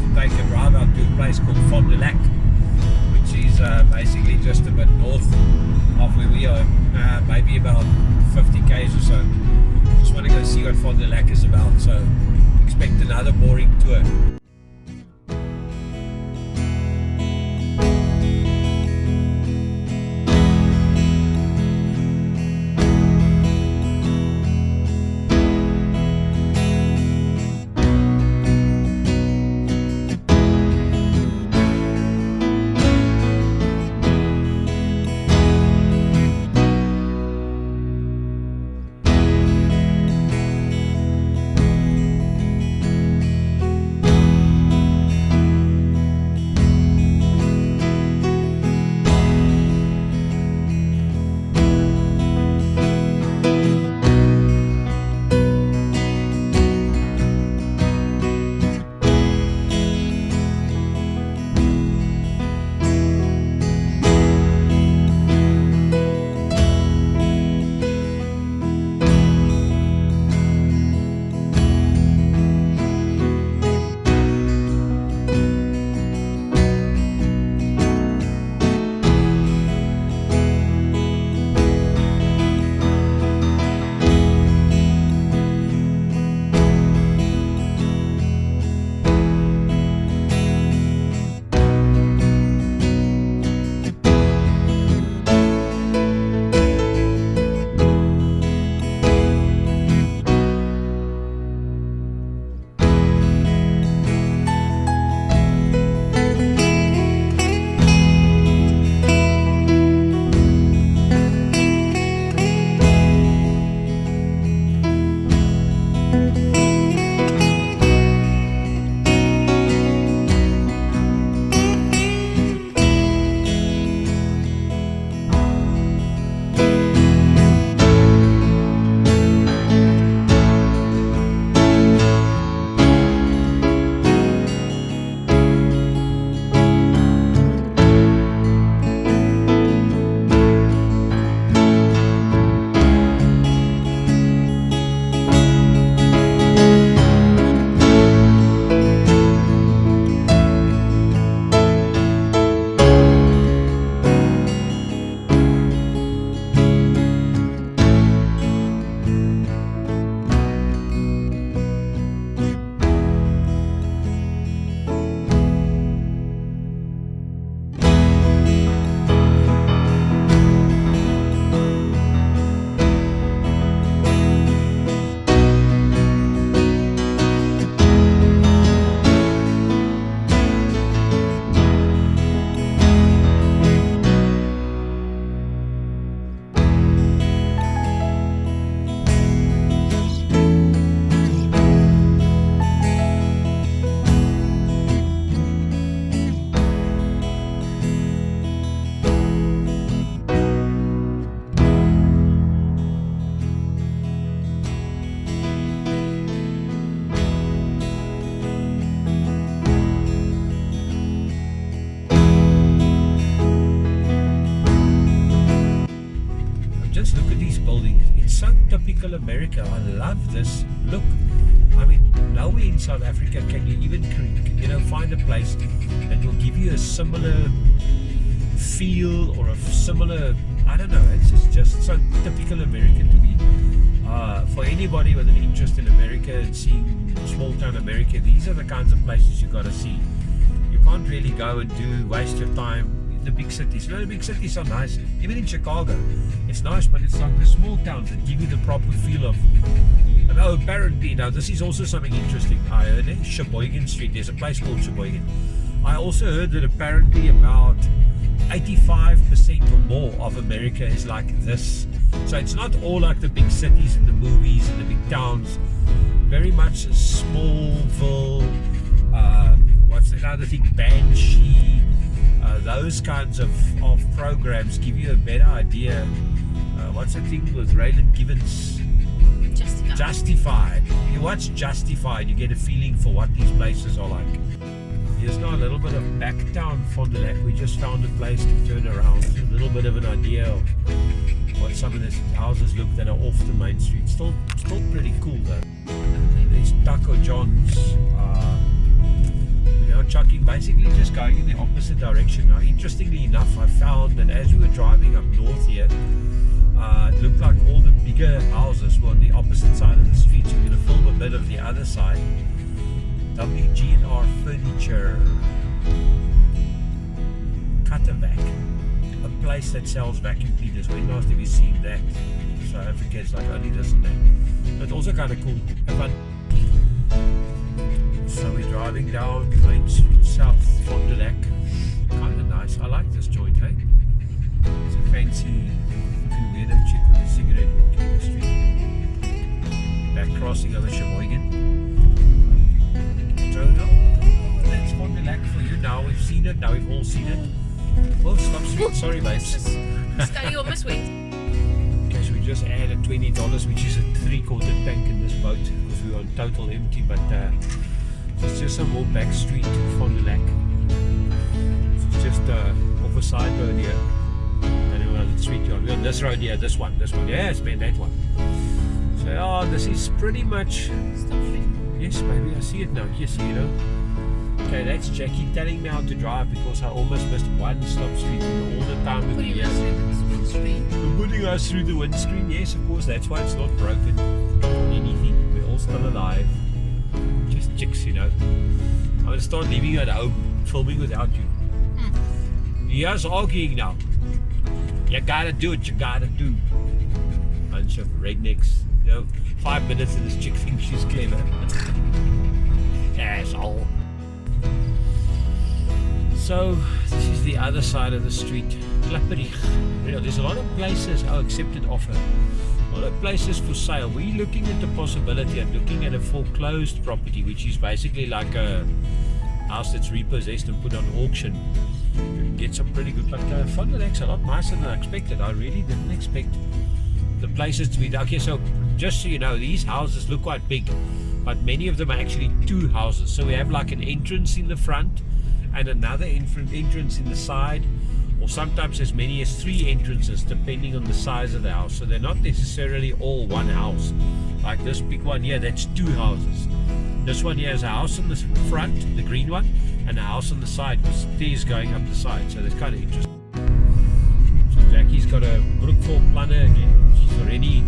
to take a drive out to a place called Fond Du Lac, which is basically just a bit north of where we are, maybe about 50 k's or so. Just want to go see what Fond Du Lac is about, so expect another boring tour. Just look at these buildings. It's so typical America. I love this look. I mean, nowhere in South Africa can you even, find a place that will give you a similar feel or a similar, I don't know, it's just so typical American to me. For anybody with an interest in America and seeing small town America, these are the kinds of places you got to see. You can't really go and waste your time the big cities. The big cities are nice. Even in Chicago, it's nice, but it's like the small towns that give you the proper feel of. And apparently, now this is also something interesting. I heard Sheboygan Street. There's a place called Sheboygan. I also heard that apparently about 85% or more of America is like this. So it's not all like the big cities and the movies and the big towns. Very much a Smallville. What's the other thing? Banshee. Those kinds of programs give you a better idea. What's the thing with Raylan Givens? Justified. You watch Justified, you get a feeling for what these places are like. Here's now a little bit of backtown Fond Du Lac. We just found a place to turn around. A little bit of an idea of what some of these houses look that are off the main street. Still pretty cool though. There's Taco John's. We're now chucking, basically just going in the opposite direction. Now, interestingly enough, I found that as we were driving up north here, it looked like all the bigger houses were on the opposite side of the street, so we're going to film a bit of the other side. WG&R Furniture, Cuttervac, a place that sells vacuum cleaners. When last have you seen that? South Africa is like only this and that. But also kind of cool. Fun. So we're driving down Main Street South, Fond Du Lac. Kind of nice. I like this joint, hey? It's a fancy looking weirdo chick with a cigarette walking the street. Back crossing over Sheboygan. So, that's Fond Du Lac for you now. We've seen it. Now we've all seen it. Oh, stop street. Sorry, babes. Study almost went. Okay, so we just added $20, which is a 3/4 tank in this boat because we were on total empty. But it's just some more back street to Fond Du Lac. It's just off a side road here. I don't know what street you're on. We're on this road here. This one. Yes, man, that one. So, this is pretty much. Yes, baby, I see it now. Yes, you know. Okay, that's Jackie telling me how to drive because I almost missed one stop street all the time. Putting us through the windscreen. Putting us through the windscreen, yes, of course, that's why it's not broken. Anything, we're all still alive. Just chicks, you know. I'm going to start leaving you at home, filming without you. Here's arguing now. You gotta do what you gotta do. Bunch of rednecks. You know, 5 minutes and this chick thinks she's clever. Asshole. So, this is the other side of the street. Klapperig. You know, there's a lot of places, accepted offer. A lot of places for sale. We're looking at the possibility of looking at a foreclosed property, which is basically like a house that's repossessed and put on auction. You can get some pretty good, but Fond Du Lac's a lot nicer than I expected. I really didn't expect the places to be. Okay, so just so you know, these houses look quite big, but many of them are actually two houses. So we have like an entrance in the front and another entrance in the side, or sometimes as many as 3 entrances depending on the size of the house. So they're not necessarily all one house. Like this big one here, that's 2 houses. This one here has a house on the front, the green one, and a house on the side with stairs going up the side. So that's kind of interesting. So Jackie's got a Brookville planner again. She's already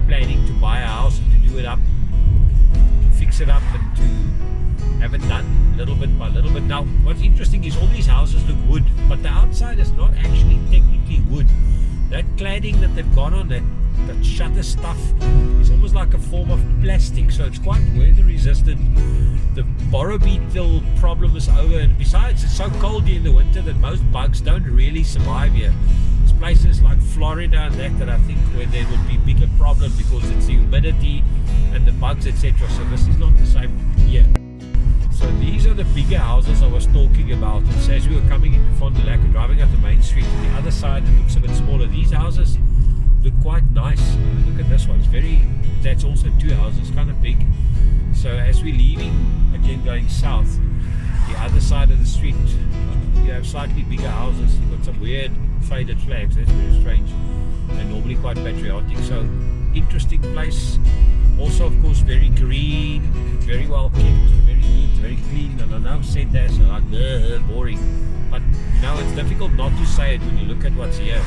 planning to buy a house and to do it up, to fix it up and to have it done little bit by little bit. Now, what's interesting is all these houses look wood, but the outside is not actually technically wood. That cladding that they've got on, that shutter stuff, is almost like a form of plastic, so it's quite weather resistant. The borrow beetle problem is over, and besides, it's so cold here in the winter that most bugs don't really survive here. There's places like Florida and that I think where there would be bigger problem because it's the humidity and the bugs, etc. So this is not the same here. So these are the bigger houses I was talking about. And so as we were coming into Fond Du Lac and driving up the main street, on the other side it looks a bit smaller. These houses look quite nice. Look at this one. It's that's also 2 houses, kind of big. So as we're leaving again going south, the other side of the street, you have slightly bigger houses. You've got some weird faded flags. That's very strange. They're normally quite patriotic. So interesting place. Also, of course, very green, very well kept, very neat, very clean. And I know I've said that, so like, boring. But you know, it's difficult not to say it when you look at what's here.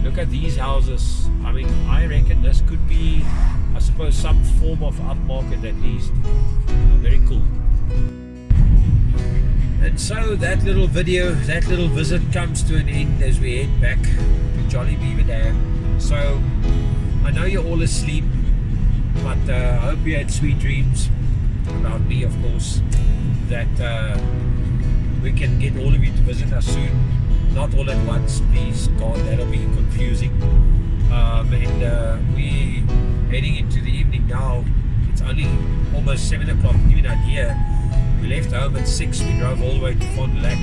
Look at these houses. I mean, I reckon this could be, I suppose, some form of upmarket at least. Very cool. And so that little video, that little visit comes to an end as we head back to Jolly Beaver Dam. So I know you're all asleep, but I hope you had sweet dreams about me, of course, that we can get all of you to visit us soon. Not all at once, please. God, that'll be confusing. And we're heading into the evening now. It's only almost 7 o'clock. To give you an idea, we left home at 6. We drove all the way to Fond Du Lac.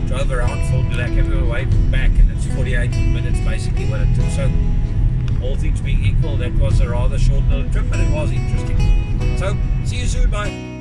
Drove around Fond Du Lac, and we were way back, and it's 48 minutes basically what it took. So, all things being equal, that was a rather short little trip, but it was interesting. So, see you soon, bye.